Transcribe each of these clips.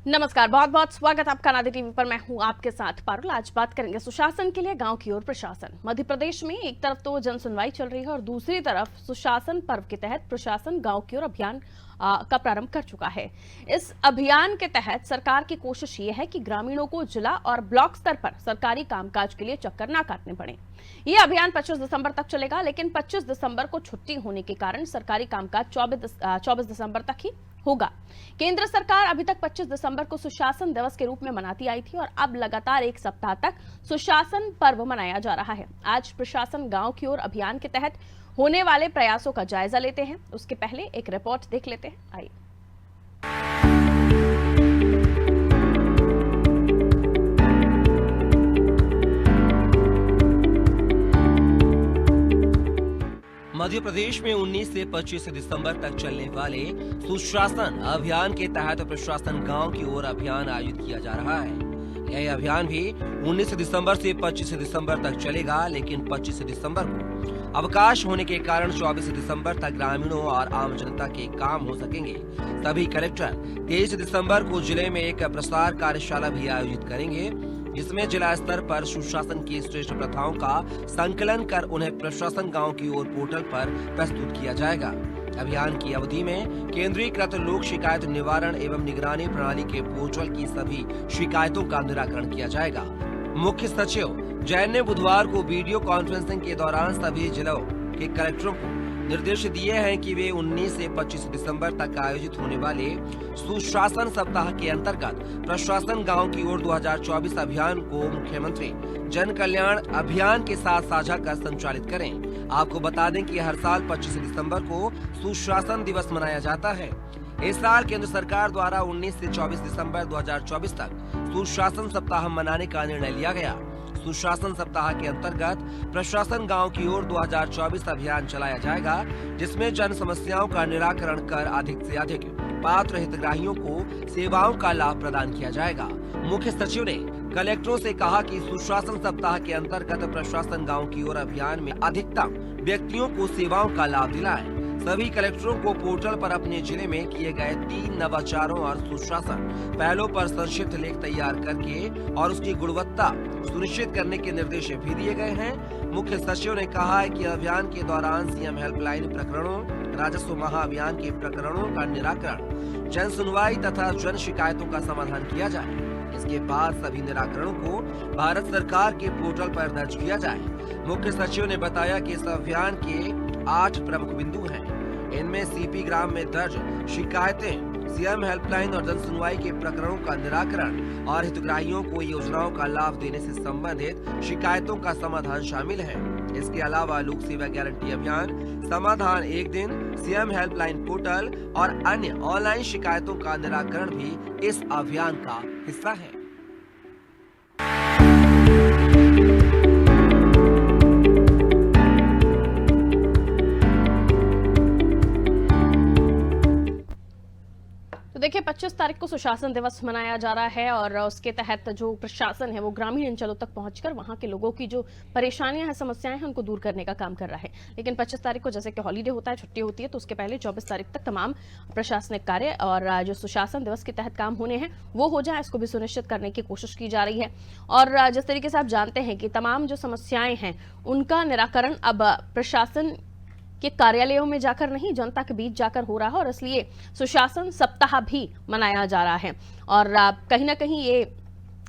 नमस्कार, बहुत बहुत स्वागत आपका नादी टीवी पर। मैं हूं आपके साथ पारुल। आज बात करेंगे सुशासन के लिए गांव की ओर प्रशासन। मध्य प्रदेश में एक तरफ तो जन सुनवाई चल रही है और दूसरी तरफ सुशासन पर्व के तहत प्रशासन गांव की ओर अभियान का प्रारंभ कर चुका है। इस अभियान के तहत सरकार की कोशिश ये है कि ग्रामीणों को जिला और ब्लॉक स्तर पर सरकारी कामकाज के लिए चक्कर ना काटने पड़े। ये अभियान 25 दिसंबर तक चलेगा, लेकिन 25 दिसंबर को छुट्टी होने के कारण सरकारी कामकाज 24 दिसंबर तक ही होगा। केंद्र सरकार अभी तक 25 दिसंबर को सुशासन दिवस के रूप में मनाती आई थी और अब लगातार एक सप्ताह तक सुशासन पर्व मनाया जा रहा है। आज प्रशासन गांव की ओर अभियान के तहत होने वाले प्रयासों का जायजा लेते हैं। उसके पहले एक रिपोर्ट देख लेते हैं, आइए। मध्य प्रदेश में 19 से 25 दिसंबर तक चलने वाले सुशासन अभियान के तहत प्रशासन गांव की ओर अभियान आयोजित किया जा रहा है। यह अभियान भी 19 दिसंबर से 25 दिसंबर तक चलेगा, लेकिन 25 दिसंबर को अवकाश होने के कारण 24 दिसंबर तक ग्रामीणों और आम जनता के काम हो सकेंगे। सभी कलेक्टर 23 दिसंबर को जिले में एक प्रसार कार्यशाला भी आयोजित करेंगे, जिसमें जिला स्तर पर सुशासन की श्रेष्ठ प्रथाओं का संकलन कर उन्हें प्रशासन गांव की ओर पोर्टल पर प्रस्तुत किया जाएगा। अभियान की अवधि में केंद्रीकृत लोक शिकायत निवारण एवं निगरानी प्रणाली के पोर्टल की सभी शिकायतों का निराकरण किया जाएगा। मुख्य सचिव जैन ने बुधवार को वीडियो कॉन्फ्रेंसिंग के दौरान सभी जिलों के कलेक्टरों को निर्देश दिए हैं कि वे 19 से 25 दिसंबर तक आयोजित होने वाले सुशासन सप्ताह के अंतर्गत प्रशासन गांव की ओर 2024 अभियान को मुख्यमंत्री जन कल्याण अभियान के साथ साझा कर संचालित करें। आपको बता दें कि हर साल 25 दिसंबर को सुशासन दिवस मनाया जाता है। इस साल केंद्र सरकार द्वारा 19 से 24 दिसंबर 2024 तक सुशासन सप्ताह मनाने का निर्णय लिया गया। सुशासन सप्ताह के अंतर्गत प्रशासन गांव की ओर 2024 अभियान चलाया जाएगा, जिसमें जन समस्याओं का निराकरण कर अधिक से अधिक पात्र हितग्राहियों को सेवाओं का लाभ प्रदान किया जाएगा। मुख्य सचिव ने कलेक्टरों से कहा कि सुशासन सप्ताह के अंतर्गत प्रशासन गांव की ओर अभियान में अधिकतम व्यक्तियों को सेवाओं का लाभ दिलाएं। सभी कलेक्टरों को पोर्टल पर अपने जिले में किए गए 3 नवाचारों और सुशासन पहलों पर संक्षिप्त लेख तैयार करके और उसकी गुणवत्ता सुनिश्चित करने के निर्देश भी दिए गए हैं। मुख्य सचिव ने कहा है कि अभियान के दौरान सीएम हेल्पलाइन प्रकरणों, राजस्व महाअभियान के प्रकरणों का निराकरण, जन सुनवाई तथा जन शिकायतों का समाधान किया जाए। इसके बाद सभी निराकरणों को भारत सरकार के पोर्टल पर दर्ज किया जाए। मुख्य सचिव ने बताया कि इस अभियान के 8 प्रमुख बिंदु हैं। इनमें सीपी ग्राम में दर्ज शिकायतें, सीएम हेल्पलाइन और जन सुनवाई के प्रकरणों का निराकरण और हितग्राहियों को योजनाओं का लाभ देने से संबंधित शिकायतों का समाधान शामिल है। इसके अलावा लोक सेवा गारंटी अभियान, समाधान एक दिन, सीएम हेल्पलाइन पोर्टल और अन्य ऑनलाइन शिकायतों का निराकरण भी इस अभियान का हिस्सा है। तो देखिए, 25 तारीख को सुशासन दिवस मनाया जा रहा है और उसके तहत जो प्रशासन है वो ग्रामीण अंचलों तक पहुंचकर वहां के लोगों की जो परेशानियां हैं, समस्याएं हैं, उनको दूर करने का काम कर रहा है। लेकिन 25 तारीख को जैसे कि हॉलीडे होता है, छुट्टी होती है, तो उसके पहले 24 तारीख तक तमाम प्रशासनिक कार्य और जो सुशासन दिवस के तहत काम होने हैं वो हो जाए, इसको भी सुनिश्चित करने की कोशिश की जा रही है। और जिस तरीके से आप जानते हैं कि तमाम जो समस्याएं हैं उनका निराकरण अब प्रशासन के कार्यालयों में जाकर नहीं, जनता के बीच जाकर हो रहा है और इसलिए सुशासन सप्ताह भी मनाया जा रहा है। और कहीं ना कहीं ये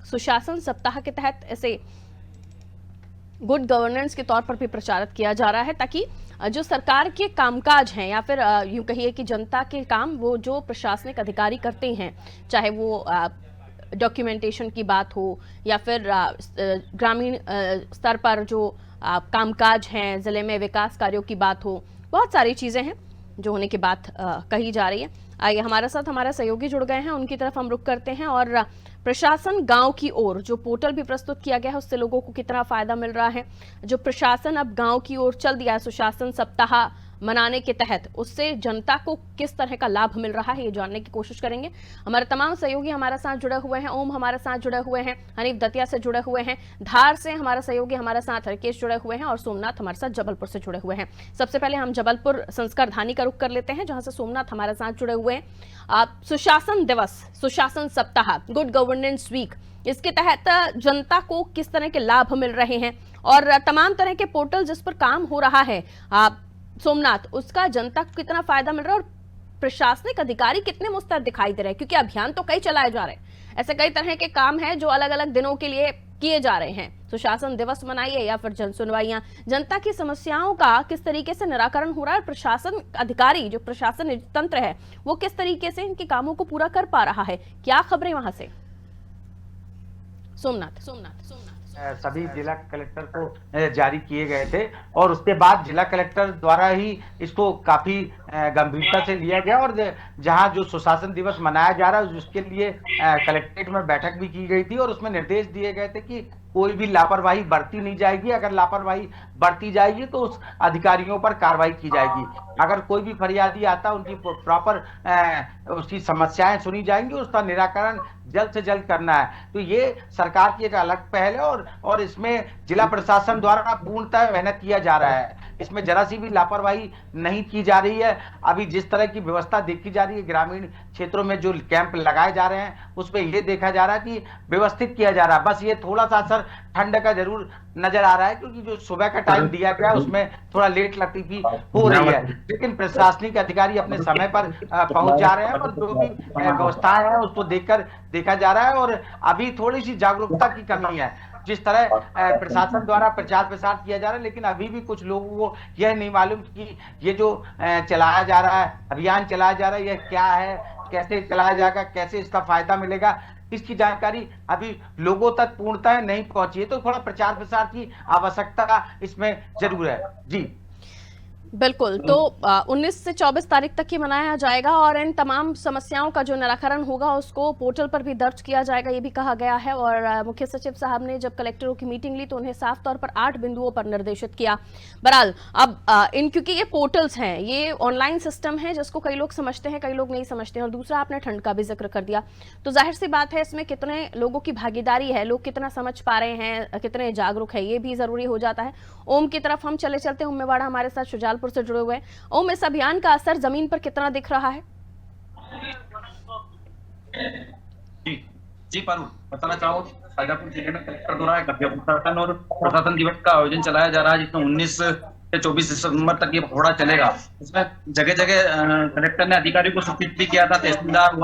सुशासन सप्ताह के तहत ऐसे गुड गवर्नेंस के तौर पर भी प्रचारित किया जा रहा है, ताकि जो सरकार के कामकाज हैं या फिर यूं कहिए कि जनता के काम वो जो प्रशासनिक अधिकारी करते हैं, चाहे वो डॉक्यूमेंटेशन की बात हो या फिर ग्रामीण स्तर पर जो कामकाज हैं, जिले में विकास कार्यों की बात हो, बहुत सारी चीजें हैं जो होने की बात कही जा रही है। आइए हमारे साथ हमारे सहयोगी जुड़ गए हैं, उनकी तरफ हम रुख करते हैं। और प्रशासन गांव की ओर जो पोर्टल भी प्रस्तुत किया गया है, उससे लोगों को कितना फायदा मिल रहा है, जो प्रशासन अब गांव की ओर चल दिया है, सुशासन सप्ताह मनाने के तहत उससे जनता को किस तरह का लाभ मिल रहा है, ये जानने की कोशिश करेंगे। हमारे तमाम सहयोगी हमारे साथ जुड़े हुए हैं। ओम हमारे साथ जुड़े हुए हैं, हनीफ दतिया से जुड़े हुए हैं, धार से हमारा सहयोगी हमारे साथ हरकेश जुड़े हुए हैं और सोमनाथ हमारे साथ जबलपुर से जुड़े हुए हैं। सबसे पहले हम जबलपुर संस्कार धानी का रुख कर लेते हैं, जहां से सोमनाथ हमारे साथ जुड़े हुए हैं। सुशासन दिवस, सुशासन सप्ताह, गुड गवर्नेंस वीक, इसके तहत जनता को किस तरह के लाभ मिल रहे हैं और तमाम तरह के पोर्टल जिस पर काम हो रहा है सोमनाथ, उसका जनता को कितना फायदा मिल रहा है और प्रशासनिक अधिकारी कितने मुस्तैद दिखाई दे रहे हैं, क्योंकि अभियान तो कई चलाए जा रहे हैं। ऐसे कई तरह के काम हैं जो अलग अलग दिनों के लिए किए जा रहे हैं। सुशासन दिवस मनाइए या फिर जन सुनवाइयां, जनता की समस्याओं का किस तरीके से निराकरण हो रहा है, प्रशासन अधिकारी जो प्रशासन तंत्र है वो किस तरीके से इनके कामों को पूरा कर पा रहा है, क्या खबरें वहां से? सोमनाथ सभी जिला कलेक्टर को जारी किए गए थे और उसके बाद जिला कलेक्टर द्वारा ही इसको काफी गंभीरता से लिया गया और जहां जो सुशासन दिवस मनाया जा रहा है उसके लिए कलेक्ट्रेट में बैठक भी की गई थी और उसमें निर्देश दिए गए थे कि कोई भी लापरवाही बरती नहीं जाएगी। अगर लापरवाही बरती जाएगी तो उस अधिकारियों पर कार्रवाई की जाएगी। अगर कोई भी फरियादी आता है उनकी प्रॉपर उसकी समस्याएं सुनी जाएंगी, उसका निराकरण जल्द से जल्द करना है। तो ये सरकार की एक अलग पहल है और इसमें जिला प्रशासन द्वारा पूर्णतः मेहनत किया जा रहा है। इसमें जरा सी भी लापरवाही नहीं की जा रही है। अभी जिस तरह की व्यवस्था देखी जा रही है, ग्रामीण क्षेत्रों में जो कैंप लगाए जा रहे हैं उसमें ये देखा जा रहा है कि व्यवस्थित किया जा रहा है। बस ये थोड़ा सा असर ठंड का जरूर नजर आ रहा है, क्योंकि जो सुबह का टाइम दिया गया है उसमें थोड़ा लेट लतीफी हो रही है, लेकिन प्रशासनिक अधिकारी अपने समय पर पहुंच जा रहे हैं और जो भी व्यवस्थाएं हैं उसको देखा जा रहा है। और अभी थोड़ी सी जागरूकता की कमी है, जिस तरह प्रशासन द्वारा प्रचार प्रसार किया जा रहा है, लेकिन अभी भी कुछ लोगों को यह नहीं मालूम कि ये जो चलाया जा रहा है, अभियान चलाया जा रहा है, यह क्या है, कैसे चलाया जाएगा, कैसे इसका फायदा मिलेगा, इसकी जानकारी अभी लोगों तक पूर्णतः नहीं पहुंची है। तो थोड़ा प्रचार प्रसार की आवश्यकता इसमें जरूर है। जी बिल्कुल। तो 19 से 24 तारीख तक ही मनाया जाएगा और इन तमाम समस्याओं का जो निराकरण होगा उसको पोर्टल पर भी दर्ज किया जाएगा, ये भी कहा गया है। और मुख्य सचिव साहब ने जब कलेक्टरों की मीटिंग ली तो उन्हें साफ तौर पर 8 बिंदुओं पर निर्देशित किया। बहरहाल अब क्योंकि ये पोर्टल्स हैं, ये ऑनलाइन सिस्टम है जिसको कई लोग समझते हैं, कई लोग नहीं समझते हैं। और दूसरा, आपने ठंड का भी जिक्र कर दिया, तो जाहिर सी बात है इसमें कितने लोगों की भागीदारी है, लोग कितना समझ पा रहे हैं, कितने जागरूक है, ये भी जरूरी हो जाता है। ओम की तरफ हम चलते हैं। ओम मेवाड़ा हमारे साथ शुजालपुर से जुड़े हुए हैं। ओम, इस अभियान का असर जमीन पर कितना दिख रहा है? जी पारू, बताना चाहूँ शाजापुर जिले में कलेक्टर द्वारा प्रशासन और प्रशासन दिवस का आयोजन चलाया जा रहा है, जिसमें 19 से 24 दिसंबर तक ये पखवाड़ा चलेगा। इसमें जगह जगह कलेक्टर ने अधिकारियों को सूचित भी किया था, तहसीलदार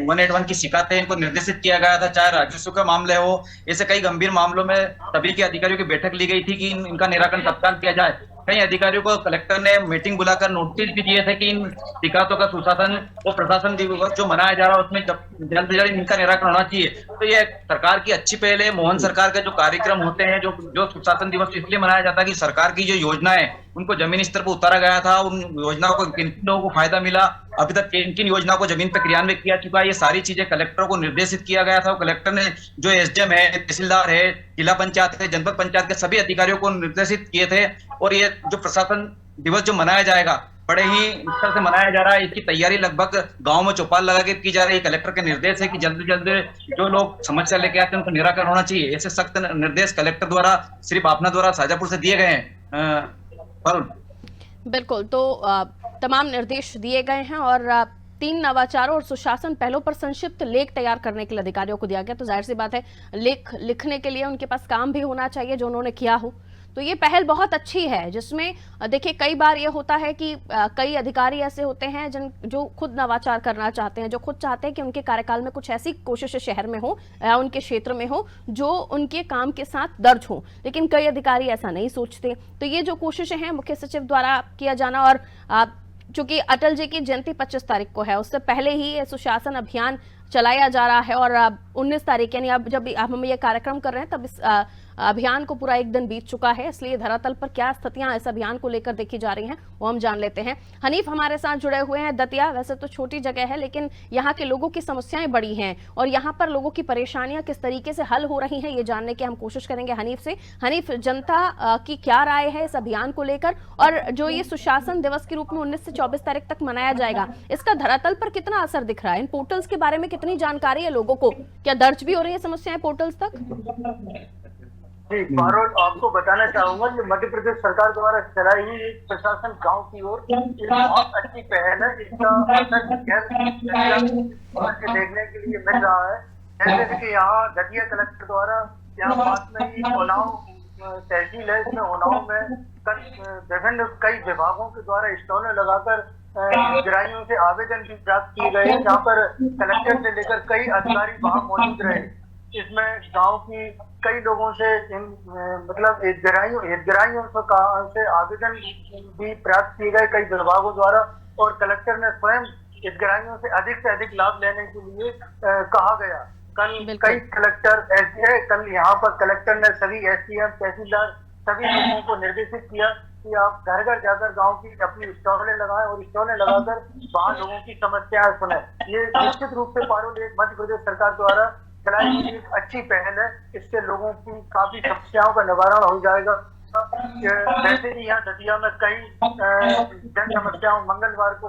181 की शिकायतें इनको निर्देशित किया गया था, चाहे राजस्व के मामले हो, ऐसे कई गंभीर मामलों में सभी के अधिकारियों की बैठक ली गई थी कि इनका निराकरण तत्काल किया जाए। कई अधिकारियों को कलेक्टर ने मीटिंग बुलाकर नोटिस भी दिए थे कि इन शिकायतों का सुशासन और प्रशासन दिवस जो मनाया जा रहा है उसमें जल्द से जल्द इनका निराकरण होना चाहिए। तो ये सरकार की अच्छी पहल है। मोहन सरकार के जो कार्यक्रम होते हैं, जो सुशासन दिवस इसलिए मनाया जाता है कि सरकार की जो योजनाएं उनको जमीनी स्तर पर उतारा गया था, उन योजनाओं को किन लोगों को फायदा मिला, अभी तक किन किन योजनाओं को जमीन पर क्रियान्वित किया चुका है, ये सारी चीजें कलेक्टरों को निर्देशित किया गया था। कलेक्टर ने जो एसडीएम है, तहसीलदार है, जिला पंचायत है, जनपद पंचायत के सभी अधिकारियों को निर्देशित किए थे। और ये जो प्रशासन दिवस जो मनाया जाएगा बड़े ही स्तर से मनाया जा रहा है, इसकी तैयारी लगभग गांव में चौपाल लगा के की जा रही है। कलेक्टर के निर्देश है कि जल्द से जल्द जो लोग समस्या लेके आते हैं उनको निराकरण होना चाहिए। ऐसे सख्त निर्देश कलेक्टर द्वारा, सिर्फ अपना द्वारा शाजापुर से दिए गए हैं। बिल्कुल, तो तमाम निर्देश दिए गए हैं और 3 नवाचारों और सुशासन पहलों पर संक्षिप्त लेख तैयार करने के लिए अधिकारियों को दिया गया। तो जाहिर सी बात है लेख लिखने के लिए उनके पास काम भी होना चाहिए जो उन्होंने किया हो। तो ये पहल बहुत अच्छी है, जिसमें देखिए कई बार ये होता है कि कई अधिकारी ऐसे होते हैं जो खुद नवाचार करना चाहते हैं, जो खुद चाहते हैं कि उनके कार्यकाल में कुछ ऐसी कोशिश शहर में हो या उनके क्षेत्र में हो जो उनके काम के साथ दर्ज हो, लेकिन कई अधिकारी ऐसा नहीं सोचते। तो ये जो कोशिशें हैं मुख्य सचिव द्वारा किया जाना, और चूंकि अटल जी की जयंती 25 तारीख को है, उससे पहले ही ये सुशासन अभियान चलाया जा रहा है और 19 तारीख यानी अब जब हम ये कार्यक्रम कर रहे हैं तब इस अभियान को पूरा एक दिन बीत चुका है, इसलिए धरातल पर क्या स्थितियां इस अभियान को लेकर देखी जा रही हैं वो हम जान लेते हैं। हनीफ हमारे साथ जुड़े हुए हैं। दतिया वैसे तो छोटी जगह है, लेकिन यहाँ के लोगों की समस्याएं बड़ी हैं और यहाँ पर लोगों की परेशानियां किस तरीके से हल हो रही हैं ये जानने की हम कोशिश करेंगे हनीफ से। हनीफ, जनता की क्या राय है इस अभियान को लेकर, और जो ये सुशासन दिवस के रूप में 19 से 24 तारीख तक मनाया जाएगा, इसका धरातल पर कितना असर दिख रहा है? इन पोर्टल्स के बारे में कितनी जानकारी है लोगों को? क्या दर्ज भी हो रही है समस्याएं पोर्टल्स तक? जी पारुल, आपको बताना चाहूंगा कि मध्य प्रदेश सरकार द्वारा चलाई हुई एक प्रशासन गांव की ओर बहुत अच्छी पहल है। इसका असर देखने के लिए मिल रहा है। जैसे कि यहाँ दतिया कलेक्टर द्वारा यहाँ पास में ही उन्नाव तहसील है, इसमें उन्नाव में विभिन्न कई विभागों के द्वारा स्टॉलें लगाकर हितग्राहियों से आवेदन भी प्राप्त किए गए, जहाँ पर कलेक्टर से लेकर कई अधिकारी वहां मौजूद रहे। इसमें गांव की कई लोगों से मतलब हितग्राहियों से आवेदन भी प्राप्त किए गए कई विभागों द्वारा, और कलेक्टर ने स्वयं हितग्राहियों से अधिक लाभ लेने के लिए कहा गया। कल कई कलेक्टर ऐसे है, कल यहाँ पर कलेक्टर ने सभी SDM तहसीलदार सभी लोगों को निर्देशित किया कि आप घर घर जाकर गांव की अपनी स्टॉलें लगाएं और स्टॉलें लगाकर वहां लोगों की समस्याएं सुने। ये निश्चित रूप से पारुल एक मध्य प्रदेश सरकार द्वारा चलाई हुई एक अच्छी पहल है। इससे लोगों की काफी समस्याओं का निवारण हो जाएगा। वैसे ही यहाँ दतिया में कई जन समस्याओं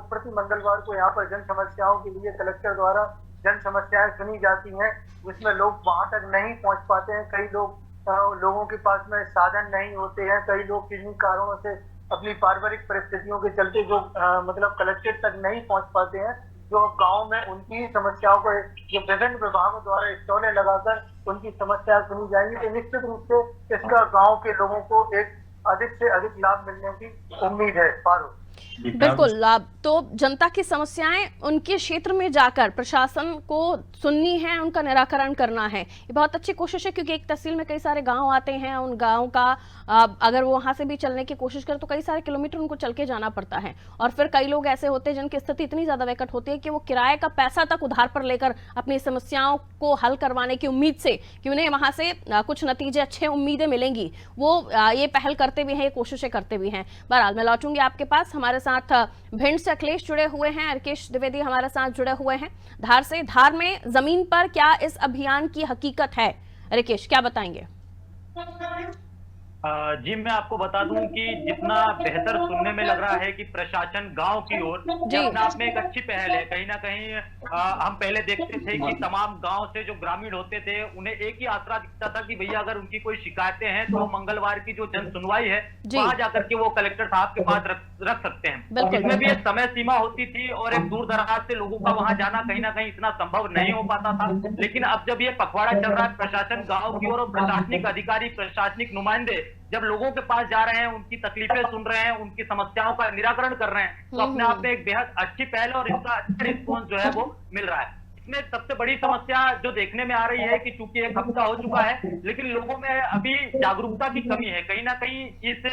प्रति मंगलवार को यहाँ पर जन समस्याओं के लिए कलेक्टर द्वारा जन समस्याएं सुनी जाती हैं, जिसमें लोग वहां तक नहीं पहुंच पाते हैं। कई लोगों के पास में साधन नहीं होते हैं, कई लोग किन्हीं कारणों से अपनी पारिवारिक परिस्थितियों के चलते जो मतलब कलेक्टेड तक नहीं पहुंच पाते हैं, जो गांव में उनकी समस्याओं को जो विभिन्न विभागों द्वारा स्टॉलें लगाकर उनकी समस्या सुनी जाएंगी, तो निश्चित रूप से इसका गांव के लोगों को एक अधिक से अधिक लाभ मिलने की उम्मीद है। पारो बिल्कुल लाभ तो जनता की समस्याएं उनके क्षेत्र में जाकर प्रशासन को सुननी है, उनका निराकरण करना है। ये बहुत अच्छी कोशिश है, क्योंकि एक तहसील में कई सारे गांव आते हैं, उन गांव का अगर वो वहां से भी चलने की कोशिश करें तो कई सारे किलोमीटर उनको चल के जाना पड़ता है। और फिर कई लोग ऐसे होते हैं जिनकी स्थिति इतनी ज्यादा विकट होती है कि वो किराए का पैसा तक उधार पर लेकर अपनी समस्याओं को हल करवाने की उम्मीद से कि उन्हें वहां से कुछ नतीजे अच्छे उम्मीदें मिलेंगी, वो ये पहल करते भी हैं, ये कोशिशें करते भी हैं। बहरहाल मैं लौटूंगी आपके पास। हमारे साथ भिंड से अखिलेश जुड़े हुए हैं, राकेश द्विवेदी हमारे साथ जुड़े हुए हैं धार से। धार में जमीन पर क्या इस अभियान की हकीकत है, राकेश क्या बताएंगे? जी मैं आपको बता दूं कि जितना बेहतर सुनने में लग रहा है कि प्रशासन गांव की ओर अपने आप में एक अच्छी पहल है। कहीं ना कहीं हम पहले देखते थे कि तमाम गांव से जो ग्रामीण होते थे उन्हें एक ही आसरा दिखता था कि भैया अगर उनकी कोई शिकायतें हैं तो मंगलवार की जो जन सुनवाई है वहां जाकर के वो कलेक्टर साहब के पास रख सकते हैं। इसमें भी एक समय सीमा होती थी और एक दूर दराज से लोगों का वहां जाना कहीं ना कहीं इतना संभव नहीं हो पाता था। लेकिन अब जब ये पखवाड़ा चल रहा है, प्रशासन गांव की ओर और प्रशासनिक अधिकारी प्रशासनिक नुमाइंदे जब लोगों के पास जा रहे हैं, उनकी तकलीफें सुन रहे हैं, उनकी समस्याओं का निराकरण कर रहे हैं, तो अपने आप में एक बेहद अच्छी पहल और इसका अच्छा रिस्पॉन्स जो है वो मिल रहा है। इसमें सबसे बड़ी समस्या जो देखने में आ रही है कि चूंकि एक हफ्ता हो चुका है लेकिन लोगों में अभी जागरूकता की कमी है। कहीं ना कहीं इस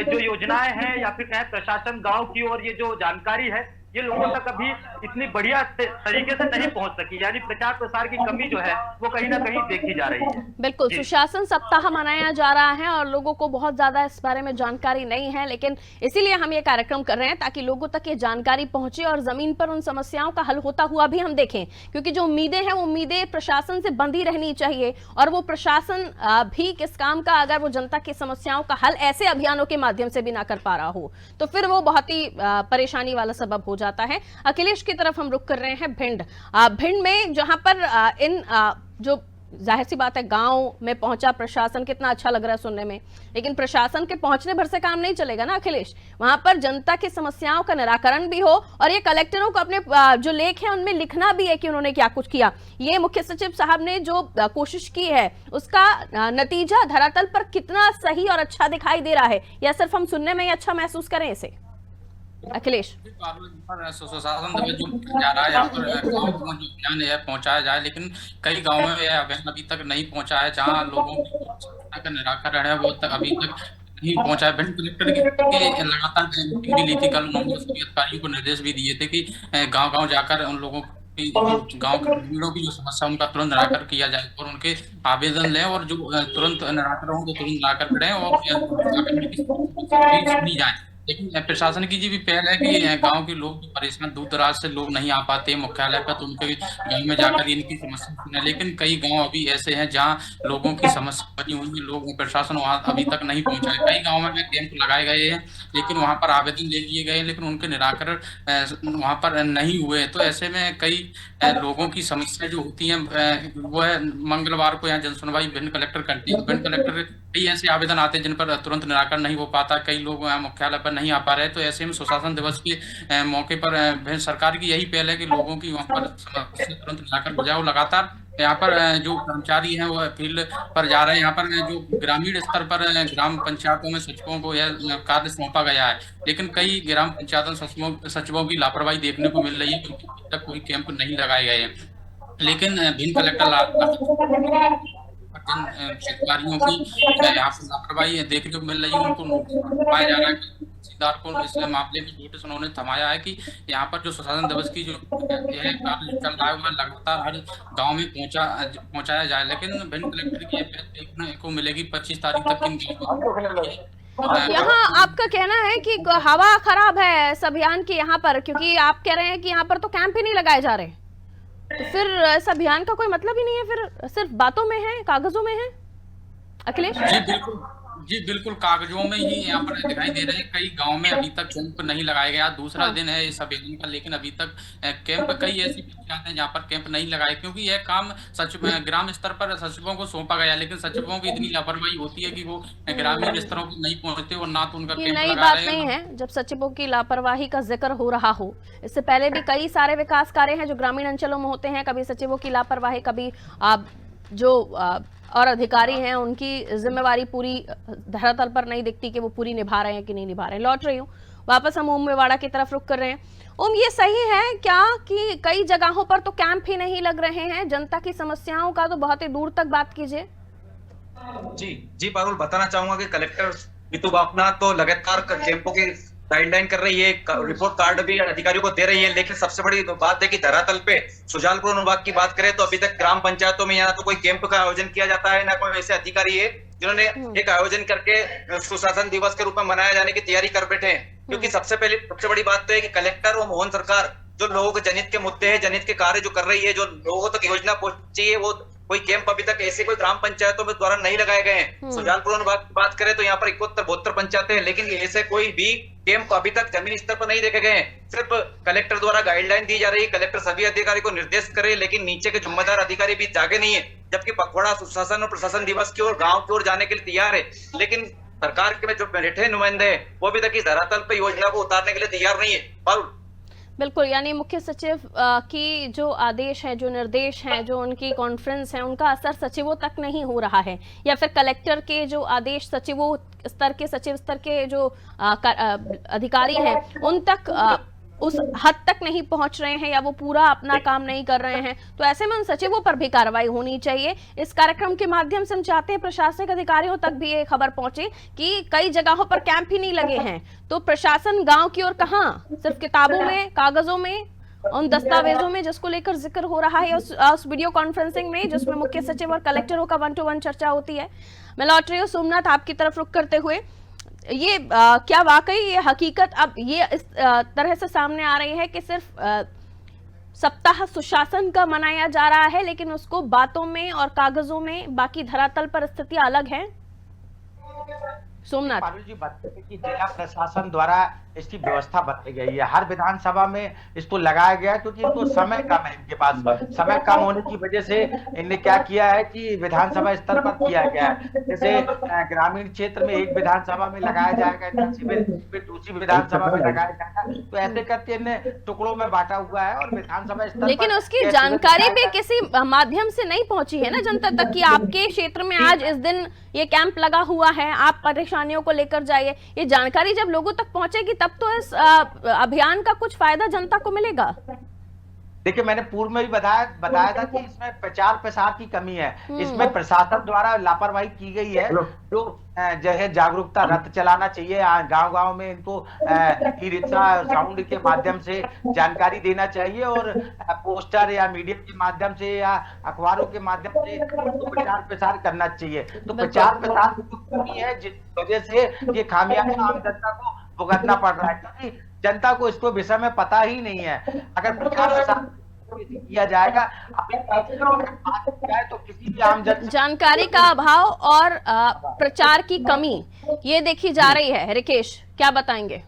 जो योजनाएं हैं या फिर कहें प्रशासन गांव की ओर ये जो जानकारी है ये लोगों तक अभी इतनी बढ़िया तरीके से नहीं पहुंच सकी, यानी प्रचार प्रसार की कमी जो है वो कहीं ना कहीं देखी जा रही है। बिल्कुल, सुशासन सप्ताह मनाया जा रहा है और लोगों को बहुत ज्यादा इस बारे में जानकारी नहीं है, लेकिन इसीलिए हम ये कार्यक्रम कर रहे हैं ताकि लोगों तक ये जानकारी पहुंचे और जमीन पर उन समस्याओं का हल होता हुआ भी हम देखें। क्योंकि जो उम्मीदें हैं वो उम्मीदें प्रशासन से बंधी रहनी चाहिए, और वो प्रशासन भी किस काम का अगर वो जनता की समस्याओं का हल ऐसे अभियानों के माध्यम से भी ना कर पा रहा हो तो फिर वो बहुत ही परेशानी वाला सबब हो जाता है। अखिलेश की तरफ हम रुख कर रहे हैं भिंड। भिंड में जहां पर इन जो जाहिर सी बात है गांव में पहुंचा प्रशासन, कितना अच्छा लग रहा है सुनने में, लेकिन प्रशासन के पहुंचने भर से काम नहीं चलेगा ना अखिलेश। वहां पर जनता की समस्याओं का निराकरण भी हो और ये कलेक्टरों को अपने जो लेख है उनमें लिखना भी है कि उन्होंने क्या कुछ किया। ये मुख्य सचिव साहब ने जो कोशिश की है उसका नतीजा धरातल पर कितना सही और अच्छा दिखाई दे रहा है, या सिर्फ हम सुनने में ही अच्छा महसूस करें इसे? अखिलेश, सुशासन दिवस जो जा रहा है यहाँ पर गाँव को जो अभियान है पहुँचाया जाए, लेकिन कई गाँवों में यह अभियान अभी तक नहीं पहुँचा है। जहाँ लोगों की समस्या का निराकरण है वो तक अभी तक नहीं पहुँचा है। भिंड कलेक्टर की लगातार मीटिंग भी ली थी कल, उन्होंने सभी अधिकारियों को निर्देश भी दिए थे कि गाँव-गाँव जाकर उन लोगों कि गांव के ग्रामीणों की जो समस्या उनका तुरंत निराकरण किया जाए और उनके आवेदन लें और जो तुरंत निराकरण हो तो तुरंत निराकरण करें और सुनी जाए। लेकिन प्रशासन की जी भी पहल है कि गांव के लोग परेशान, दूर दराज से लोग नहीं आ पाते मुख्यालय पर, तो उनके गांव में जाकर इनकी समस्या सुने। लेकिन कई गांव अभी ऐसे हैं जहां लोगों की समस्या बनी हुई है, लोग प्रशासन वहां अभी तक नहीं पहुंचा है। कई गाँव में कैंप लगाए गए हैं लेकिन वहां पर आवेदन ले लिए गए लेकिन उनके निराकरण वहां पर नहीं हुए। तो ऐसे में कई लोगों की समस्या जो होती है वो है मंगलवार को यहाँ जनसुनवाई भिंड कलेक्टर करती है। भिंड कलेक्टर कई ऐसे आवेदन आते हैं जिन पर तुरंत निराकरण नहीं हो पाता, कई लोग मुख्यालय पर नहीं आ पा रहे। तो ऐसे में सुशासन दिवस के मौके पर भिंड सरकार की यही पहल है कि लोगों की वहां पर समस्या तुरंत निराकरण हो जाए। लगातार यहाँ पर जो कर्मचारी हैं वो फील्ड पर जा रहे हैं। यहाँ पर जो ग्रामीण स्तर पर ग्राम पंचायतों में सचिवों को यह कार्य सौंपा गया है, लेकिन कई ग्राम पंचायतों सचिवों की लापरवाही देखने को मिल रही है क्योंकि अभी तक कोई कैंप नहीं लगाए गए हैं। लेकिन भिंड कलेक्टर जिन अधिकारियों की यहाँ पर लापरवाही देखने को मिल रही है उनको पाया जा रहा है। तहसीलदार को इस मामले में नोटिस उन्होंने थमाया है कि यहाँ पर जो सुशासन दिवस की जो यह कार्य चल रहा है वह लगातार हर गांव में पहुंचाया जाए। लेकिन भिंड कलेक्टर की देखने को मिलेगी 25 तारीख तक यहाँ आपका कहना है कि हवा खराब है इस अभियान की यहाँ पर, क्योंकि आप कह रहे हैं कि यहाँ पर तो कैंप ही नहीं लगाए जा रहे, तो फिर इस अभियान का कोई मतलब ही नहीं है, फिर सिर्फ बातों में है, कागजों में है। अखिलेश जी बिल्कुल कागजों में ही यहाँ पर दिखाई दे रहे हैं। कई गांव में अभी तक कैंप नहीं लगाया गया, दूसरा दिन है इस अभियान का, लेकिन अभी तक कैंप कई ऐसी पंचायत हैं जहाँ पर कैंप नहीं लगाए क्योंकि यह काम सचिव ग्राम स्तर पर सचिवों को सौंपा गया, लेकिन सचिवों की इतनी लापरवाही होती है कि वो ग्रामीण स्तरों पर नहीं पहुंचते और ना तो उनका कैंप नई लगा बात रहे नहीं है जब सचिवों की लापरवाही का जिक्र हो रहा हो। इससे पहले भी कई सारे विकास कार्य हैं जो ग्रामीण अंचलों में होते हैं, कभी सचिवों की लापरवाही, कभी जो और अधिकारी हैं उनकी जिम्मेवारी पूरी धरातल पर नहीं दिखती कि वो पूरी निभा रहे हैं कि नहीं निभा रहे हैं। लौट रही हूँ वापस, हम ओम मेवाड़ा की तरफ रुख कर रहे हैं। ओम, ये सही है क्या कि कई जगहों पर तो कैंप ही नहीं लग रहे हैं? जनता की समस्याओं का तो बहुत ही दूर तक बात कीजिए। जी पारुल, बताना चाहूंगा कि कलेक्टर ऋतु बापना तो लगातार कैंपों की गाइडलाइन कर रही है, रिपोर्ट कार्ड भी अधिकारियों को दे रही है, लेकिन सबसे बड़ी बात है कि धरातल पे सुजालपुर अनुभाग की बात करें तो अभी तक ग्राम पंचायतों में यहाँ तो कोई कैंप का आयोजन किया जाता है, ना कोई ऐसे अधिकारी है जिन्होंने एक आयोजन करके सुशासन दिवस के रूप में मनाया जाने की तैयारी कर बैठे हैं। क्योंकि सबसे बड़ी बात तो है कि कलेक्टर और मोहन सरकार जो लोगों के जनहित के मुद्दे हैं, जनहित के कार्य जो कर रही है, जो लोगों तक योजना पहुंची है, वो कोई कैंप अभी तक ऐसे कोई ग्राम पंचायतों में द्वारा नहीं लगाए गए हैं। सुजालपुर अनुभाग की बात करें तो यहाँ पर 71-72 पंचायतें हैं, लेकिन ऐसे कोई भी कैंप अभी तक जमीनी स्तर पर नहीं देखे गए हैं। सिर्फ कलेक्टर द्वारा गाइडलाइन दी जा रही है, कलेक्टर सभी अधिकारी को निर्देश करे, लेकिन नीचे के जिम्मेदार अधिकारी भी जागे नहीं है। जबकि पखवाड़ा सुशासन और प्रशासन दिवस की ओर गाँव की ओर जाने के लिए तैयार है, लेकिन सरकार के में जो बैठे नुमाइंदे हैं वो अभी तक इस धरातल पर योजना को उतारने के लिए तैयार नहीं है। बिल्कुल, यानी मुख्य सचिव की जो आदेश है, जो निर्देश हैं, जो उनकी कॉन्फ्रेंस है, उनका असर सचिवों तक नहीं हो रहा है, या फिर कलेक्टर के जो आदेश सचिवों स्तर के, सचिव स्तर के जो अधिकारी हैं उन तक उस हद तक नहीं पहुंच रहे हैं, या वो पूरा अपना काम नहीं कर रहे हैं। तो ऐसे में उन सचिवों पर भी कार्रवाई होनी चाहिए। इस कार्यक्रम के माध्यम से हम चाहते हैं प्रशासनिक अधिकारियों तक भी ये खबर पहुंचे कि कई जगहों पर कैंप ही नहीं लगे हैं, तो प्रशासन गांव की ओर कहां, सिर्फ किताबों में, कागजों में, उन दस्तावेजों में जिसको लेकर जिक्र हो रहा है, उस वीडियो कॉन्फ्रेंसिंग में जिसमें मुख्य सचिव और कलेक्टरों का 1-to-1 चर्चा होती है। मैं लौट रही हूँ सोमनाथ आपकी तरफ रुख करते हुए, ये क्या वाकई ये हकीकत अब ये इस तरह से सामने आ रही है कि सिर्फ सप्ताह सुशासन का मनाया जा रहा है, लेकिन उसको बातों में और कागजों में, बाकी धरातल पर स्थिति अलग है? सोमनाथ पारुल जी, बताते कि जिला प्रशासन द्वारा इसकी व्यवस्था बताई गई है, हर विधानसभा में इसको लगाया गया है, क्योंकि इनको समय कम है, इनके पास समय कम होने की वजह से इन्होंने क्या किया है कि विधानसभा स्तर पर किया गया है। जैसे ग्रामीण क्षेत्र में एक विधानसभा में लगाया जाएगा, फिर दूसरी विधानसभा में लगाया जाएगा, तो ऐसे करके इन्हें टुकड़ों में बांटा हुआ है और विधानसभा स्तर, लेकिन उसकी जानकारी भी किसी माध्यम से नहीं पहुंची है ना जनता तक कि आपके क्षेत्र में आज इस दिन ये कैंप लगा हुआ है, आप परेशानियों को लेकर जाइए। ये जानकारी जब लोगों तक पहुंचेगी तब तो इस अभियान का कुछ फायदा जनता को मिलेगा। देखिए, मैंने पूर्व में भी बताया था कि इसमें प्रचार प्रसार की कमी है। इसमें प्रशासन द्वारा लापरवाही की गई है। जो जो है जागरूकता रथ चलाना चाहिए, गांव गांव में इनको ई रिक्शा साउंड के माध्यम से जानकारी देना चाहिए, और पोस्टर या मीडिया के माध्यम से या अखबारों के माध्यम से प्रचार प्रसार करना चाहिए। तो प्रचार प्रसार की कमी है, जिस वजह से ये खामियाजा आम जनता को भुगतना पड़ रहा है, क्योंकि जनता को इसको विषय में पता ही नहीं है। अगर प्रचार प्रसार किया जाएगा, तो किसी भी आम जानकारी का अभाव और प्रचार की कमी ये देखी जा रही है। रिकेश, क्या बताएंगे?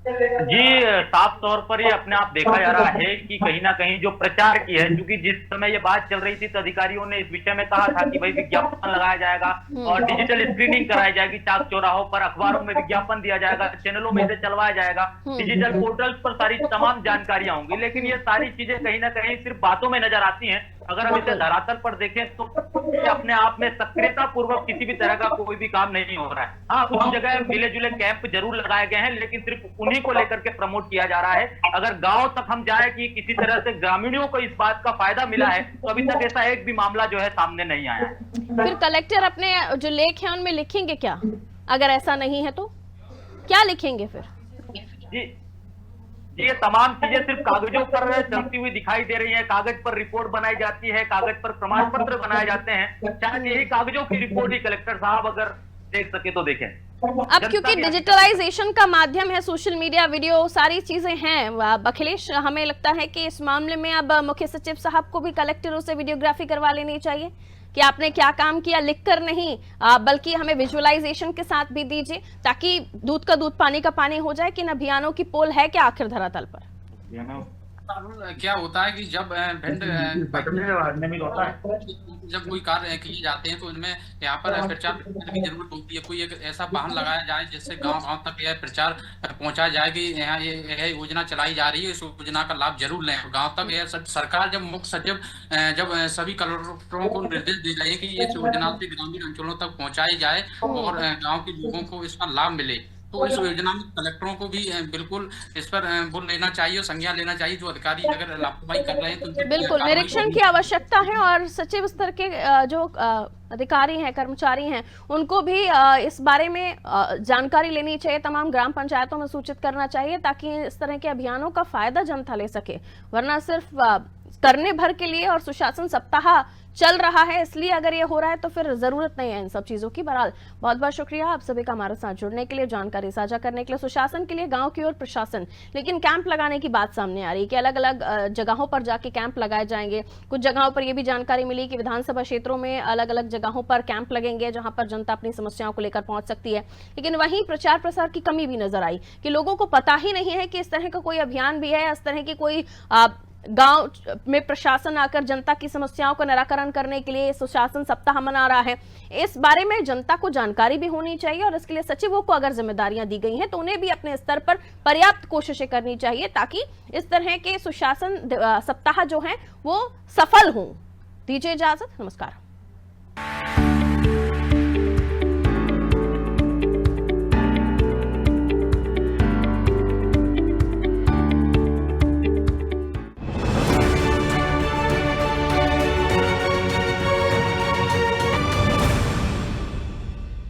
जी, साफ तौर पर ये अपने आप देखा जा रहा है कि कहीं ना कहीं जो प्रचार की है, क्योंकि जिस समय ये बात चल रही थी तो अधिकारियों ने इस विषय में कहा था कि भाई विज्ञापन लगाया जाएगा और डिजिटल स्क्रीनिंग कराई जाएगी, चाक चौराहों पर अखबारों में विज्ञापन दिया जाएगा, चैनलों में इसे चलवाया जाएगा, डिजिटल पोर्टल पर सारी तमाम जानकारियां होंगी। लेकिन ये सारी चीजें कहीं ना कहीं सिर्फ बातों में नजर आती हैं। अगर हम इसे धरातल पर देखें तो अपने आप में सक्रियता पूर्वक किसी भी तरह का कोई भी काम नहीं हो रहा है। हाँ, कुछ जगह मिले जुले कैंप जरूर लगाए गए हैं, लेकिन सिर्फ उन्हीं को लेकर के प्रमोट किया जा रहा है। अगर गांव तक हम जाए कि किसी तरह से ग्रामीणों को इस बात का फायदा मिला है, तो अभी तक ऐसा एक भी मामला जो है सामने नहीं आया है। फिर कलेक्टर अपने जो लेख है उनमें लिखेंगे क्या? अगर ऐसा नहीं है तो क्या लिखेंगे फिर? जी, ये तमाम चीजें सिर्फ कागजों पर चलती हुई दिखाई दे रही है। कागज पर रिपोर्ट बनाई जाती है, कागज पर प्रमाण पत्र बनाए जाते हैं। शायद यही कागजों की रिपोर्ट ही कलेक्टर साहब अगर देख सके तो देखें। अब क्योंकि डिजिटलाइजेशन का माध्यम है, सोशल मीडिया, वीडियो, सारी चीजें हैं। अखिलेश, हमें लगता है कि इस मामले में अब मुख्य सचिव साहब को भी कलेक्टरों से वीडियोग्राफी करवा लेनी चाहिए कि आपने क्या काम किया, लिखकर नहीं बल्कि हमें विजुअलाइजेशन के साथ भी दीजिए, ताकि दूध का दूध पानी का पानी हो जाए कि इन अभियानों की पोल है क्या आखिर धरातल पर। क्या होता है कि जब जब कोई कार्य किए जाते हैं तो इनमें यहाँ पर प्रचार प्रसार की जरूरत होती है। कोई एक ऐसा वाहन लगाया जाए जिससे गांव गांव तक यह प्रचार पहुंचाया जाए कि यहाँ ये योजना चलाई जा रही है, इस योजना का लाभ जरूर लें। गांव तक यह सरकार जब मुख्य सचिव जब सभी कलेक्टरों को निर्देश दे रहे हैं कि इस योजना से ग्रामीण अंचलों तक पहुंचाई जाए और गाँव के लोगों को इसका लाभ मिले, तो इस योजना में कलेक्टरों को भी बिल्कुल इस पर बोल लेना चाहिए, संज्ञान लेना चाहिए। जो अधिकारी अगर लापरवाही कर रहे हैं तो बिल्कुल निरीक्षण की आवश्यकता है, और सचिव स्तर के जो अधिकारी हैं, कर्मचारी हैं, उनको भी इस बारे में जानकारी लेनी चाहिए, तमाम ग्राम पंचायतों में सूचित करना चाहिए, ताकि इस तरह के अभियानों का फायदा जनता ले सके। वरना सिर्फ करने भर के लिए और सुशासन सप्ताह चल रहा है इसलिए अगर ये हो रहा है तो फिर जरूरत नहीं है इन सब चीजों की। बहरहाल बहुत बहुत शुक्रिया आप सभी का हमारे साथ जुड़ने के लिए, जानकारी साझा करने के लिए। सुशासन के लिए गांव की ओर प्रशासन, लेकिन कैंप लगाने की बात सामने आ रही है कि अलग अलग जगहों पर जाके कैंप लगाए जाएंगे। कुछ जगहों पर यह भी जानकारी मिली कि विधानसभा क्षेत्रों में अलग अलग जगहों पर कैंप लगेंगे जहां पर जनता अपनी समस्याओं को लेकर पहुंच सकती है। लेकिन वहीं प्रचार प्रसार की कमी भी नजर आई कि लोगों को पता ही नहीं है कि इस तरह का कोई अभियान भी है, इस तरह की कोई गांव में प्रशासन आकर जनता की समस्याओं का निराकरण करने के लिए सुशासन सप्ताह मना रहा है। इस बारे में जनता को जानकारी भी होनी चाहिए, और इसके लिए सचिवों को अगर जिम्मेदारियां दी गई हैं तो उन्हें भी अपने स्तर पर पर्याप्त कोशिशें करनी चाहिए, ताकि इस तरह के सुशासन सप्ताह जो है वो सफल हों। दीजिए इजाजत, नमस्कार।